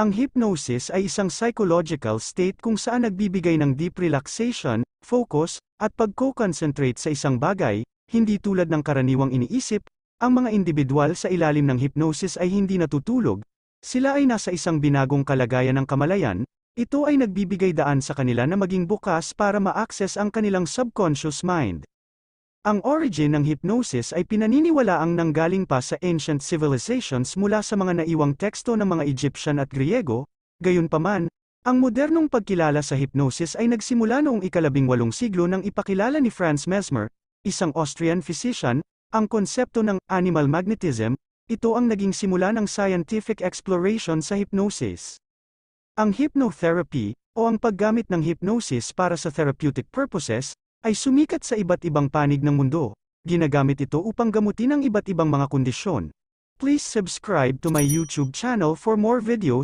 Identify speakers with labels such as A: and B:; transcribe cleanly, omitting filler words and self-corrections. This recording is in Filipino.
A: Ang hypnosis ay isang psychological state kung saan nagbibigay ng deep relaxation, focus, at pagko-concentrate sa isang bagay, hindi tulad ng karaniwang iniisip. Ang mga individual sa ilalim ng hypnosis ay hindi natutulog. Sila ay nasa isang binagong kalagayan ng kamalayan. Ito ay nagbibigay daan sa kanila na maging bukas para ma-access ang kanilang subconscious mind. Ang origin ng hypnosis ay pinaniniwalaang nanggaling pa sa ancient civilizations mula sa mga naiwang teksto ng mga Egyptian at Griego. Gayunpaman, ang modernong pagkilala sa hypnosis ay nagsimula noong ika-18 siglo nang ipakilala ni Franz Mesmer, isang Austrian physician, ang konsepto ng animal magnetism. Ito ang naging simula ng scientific exploration sa hypnosis. Ang hypnotherapy, o ang paggamit ng hypnosis para sa therapeutic purposes, ay sumikat sa iba't ibang panig ng mundo. Ginagamit ito upang gamutin ang iba't ibang mga kondisyon. Please subscribe to my YouTube channel for more videos.